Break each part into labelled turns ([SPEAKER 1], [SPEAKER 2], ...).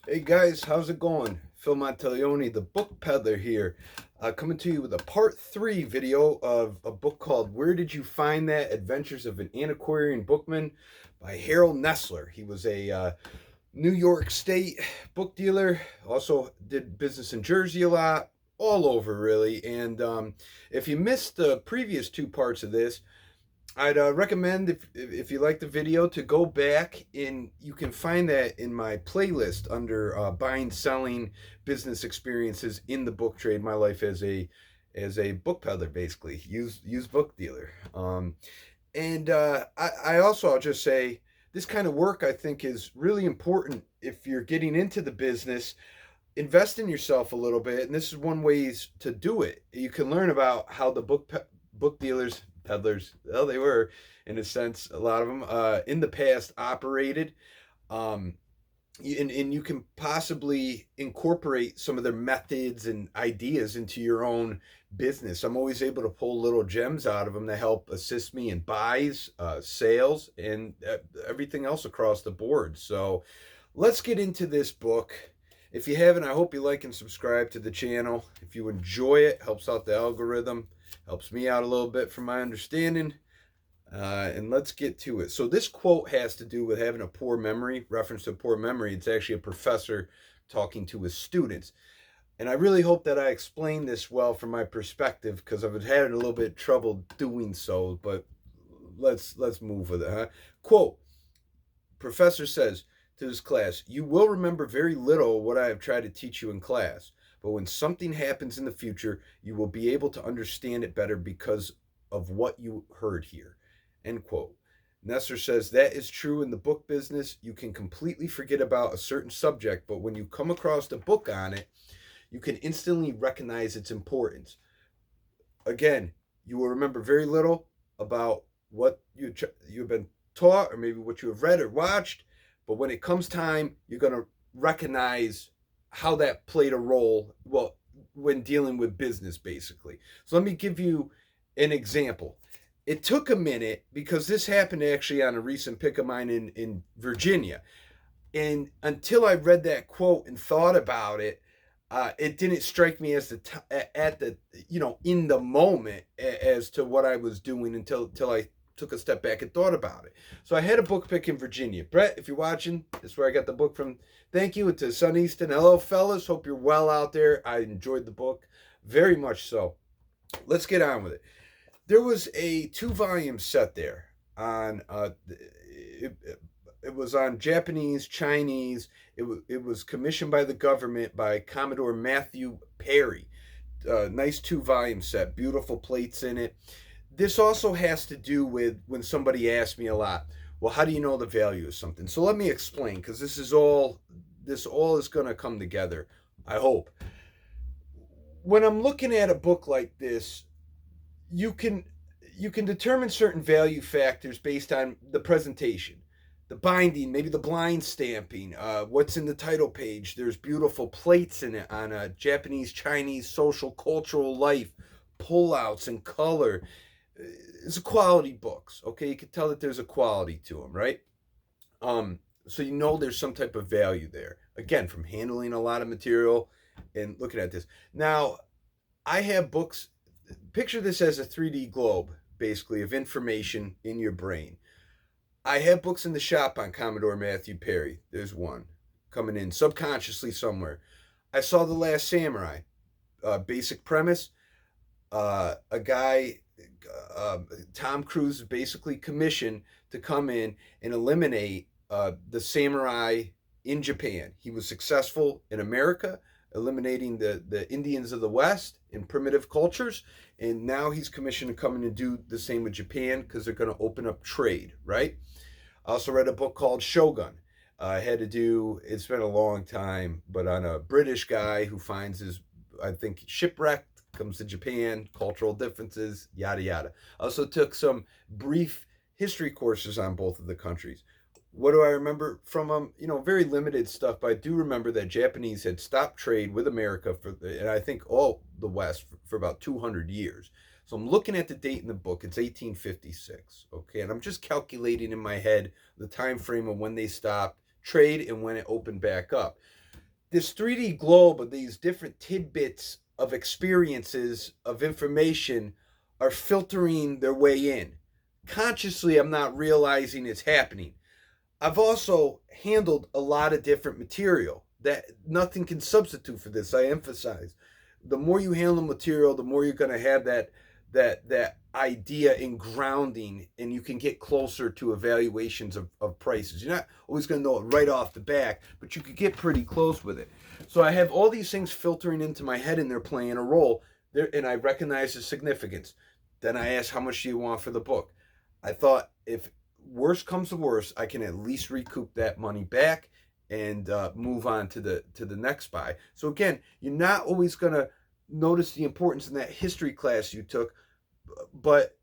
[SPEAKER 1] Hey guys, how's it going? Phil Monteleone, the book peddler here, coming to you with a part three video of a book called Where Did You Find That? Adventures of an Antiquarian Bookman by Harold Nestler. He was a New York State book dealer, also did business in Jersey a lot, all over really. And if you missed the previous two parts of this, I'd recommend if you like the video to go back and you can find that in my playlist under buying, selling, business experiences in the book trade. My life as a book peddler, basically used book dealer. I also I'll just say this kind of work I think is really important if you're getting into the business. Invest in yourself a little bit, and this is one ways to do it. You can learn about how the book dealers, peddlers, well, they were in a sense, a lot of them in the past operated. Um, and you can possibly incorporate some of their methods and ideas into your own business. I'm always able to pull little gems out of them that help assist me in buys, sales, and everything else across the board. So let's get into this book. If you haven't, I hope you like and subscribe to the channel. If you enjoy it, helps out the algorithm, helps me out a little bit from my understanding. And let's get to it. So this quote has to do with having a poor memory, reference to poor memory. It's actually a professor talking to his students. And I really hope that I explained this well from my perspective because I've had a little bit of trouble doing so, but let's move with it, huh? Quote, professor says to his class, "You will remember very little of what I have tried to teach you in class, but when something happens in the future, you will be able to understand it better because of what you heard here." End quote. Nestler says that is true in the book business. You can completely forget about a certain subject, but when you come across a book on it, you can instantly recognize its importance. Again, you will remember very little about what you've been taught or maybe what you have read or watched, but when it comes time, you're going to recognize how that played a role, well, when dealing with business, basically. So let me give you an example. It took a minute because this happened actually on a recent pick of mine in Virginia. And until I read that quote and thought about it, it didn't strike me as at the in the moment as to what I was doing until I took a step back and thought about it. So I had a book pick in Virginia. Brett, if you're watching, this is where I got the book from. Thank you to Sun Easton. Hello, fellas. Hope you're well out there. I enjoyed the book very much so. Let's get on with it. There was a two-volume set there on it was on Japanese, Chinese. It was commissioned by the government by Commodore Matthew Perry. Nice two-volume set, beautiful plates in it. This also has to do with when somebody asks me a lot, well, how do you know the value of something? So let me explain, because this all is going to come together, I hope. When I'm looking at a book like this, you can you can determine certain value factors based on the presentation, the binding, maybe the blind stamping, what's in the title page. There's beautiful plates in it on a Japanese, Chinese, social, cultural life, pullouts and color. It's a quality books. Okay, you can tell that there's a quality to them, right? Um, so you know there's some type of value there. Again, from handling a lot of material and looking at this. Now, I have books. Picture this as a 3D globe, basically, of information in your brain. I have books in the shop on Commodore Matthew Perry. There's one coming in subconsciously somewhere. I saw The Last Samurai. Basic premise: a guy, uh, Tom Cruise, is basically commissioned to come in and eliminate the samurai in Japan. He was successful in America, eliminating the Indians of the West in primitive cultures, and now he's commissioned to come in and do the same with Japan because they're going to open up trade, right? I also read a book called Shogun. I had to do, it's been a long time, but on a British guy who finds his, I think, shipwrecked, comes to Japan, cultural differences, yada, yada. I also took some brief history courses on both of the countries. What do I remember from them? Very limited stuff, but I do remember that Japanese had stopped trade with America and I think all the West for about 200 years. So I'm looking at the date in the book. It's 1856. Okay, and I'm just calculating in my head the time frame of when they stopped trade and when it opened back up. this 3D globe of these different tidbits of experiences, of information, are filtering their way in. Consciously, I'm not realizing it's happening. I've also handled a lot of different material that nothing can substitute for this. I emphasize, the more you handle material, the more you're going to have that idea in grounding, and you can get closer to evaluations of prices. You're not always going to know it right off the back, but you could get pretty close with it. So I have all these things filtering into my head, and they're playing a role there, and I recognize the significance. Then I ask, how much do you want for the book? I thought, if worst comes to worst, I can at least recoup that money back and move on to the next buy. So again, you're not always going to notice the importance in that history class you took, but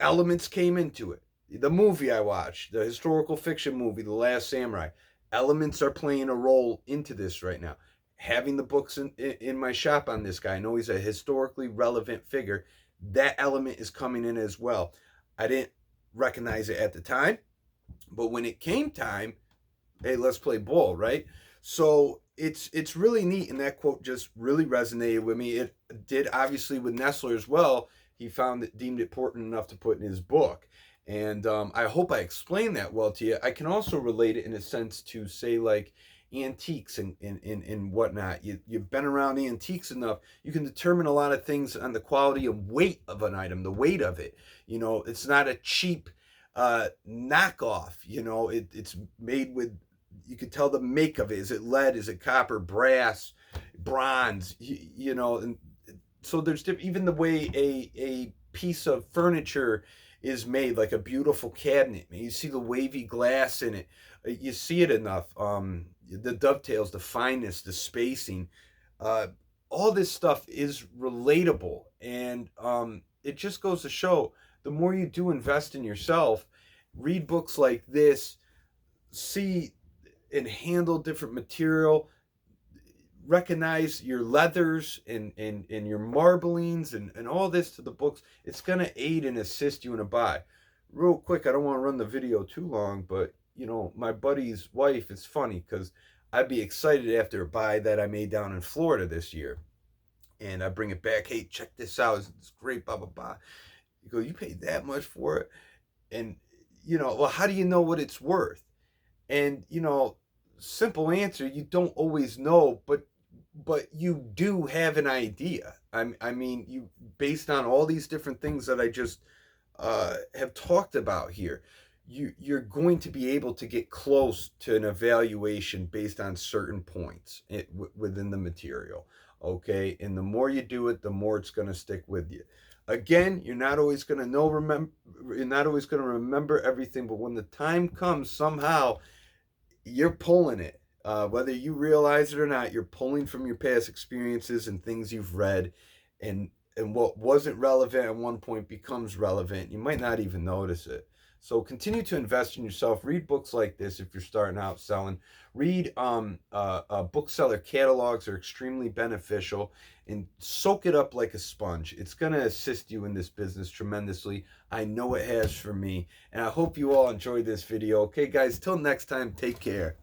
[SPEAKER 1] elements came into it. The movie I watched, the historical fiction movie, The Last Samurai, elements are playing a role into this right now. Having the books in my shop on this guy, I know he's a historically relevant figure. That element is coming in as well. I didn't recognize it at the time, but when it came time, hey, let's play ball, right? So it's really neat, and that quote just really resonated with me. It did obviously with Nestler as well. He deemed it important enough to put in his book, and I hope I explained that well to you. I can also relate it in a sense to, say, like antiques and whatnot. You've been around antiques enough, you can determine a lot of things on the quality and weight of an item, the weight of it. It's not a cheap knockoff. It's made with, you could tell the make of it. Is it lead? Is it copper, brass, bronze? And so there's even the way a piece of furniture is made, like a beautiful cabinet. You see the wavy glass in it. You see it enough. The dovetails, the fineness, the spacing, all this stuff is relatable, and it just goes to show, the more you do invest in yourself, read books like this, see and handle different material, recognize your leathers and your marblings and all this to the books, it's going to aid and assist you in a buy. Real quick, I don't want to run the video too long, but my buddy's wife, it's funny because I'd be excited after a buy that I made down in Florida this year, and I bring it back. Hey, check this out. It's great, blah, blah, blah. You go, you paid that much for it? And, well, how do you know what it's worth? And, simple answer, you don't always know, but you do have an idea. I mean, you, based on all these different things that I just have talked about here, you're going to be able to get close to an evaluation based on certain points within the material. Okay, and the more you do it, the more it's going to stick with you. Again, you're not always going to remember everything, but when the time comes, somehow you're pulling it. Whether you realize it or not, you're pulling from your past experiences and things you've read, and what wasn't relevant at one point becomes relevant. You might not even notice it. So continue to invest in yourself. Read books like this if you're starting out selling. Read bookseller catalogs are extremely beneficial, and soak it up like a sponge. It's going to assist you in this business tremendously. I know it has for me, and I hope you all enjoyed this video. Okay, guys, till next time, take care.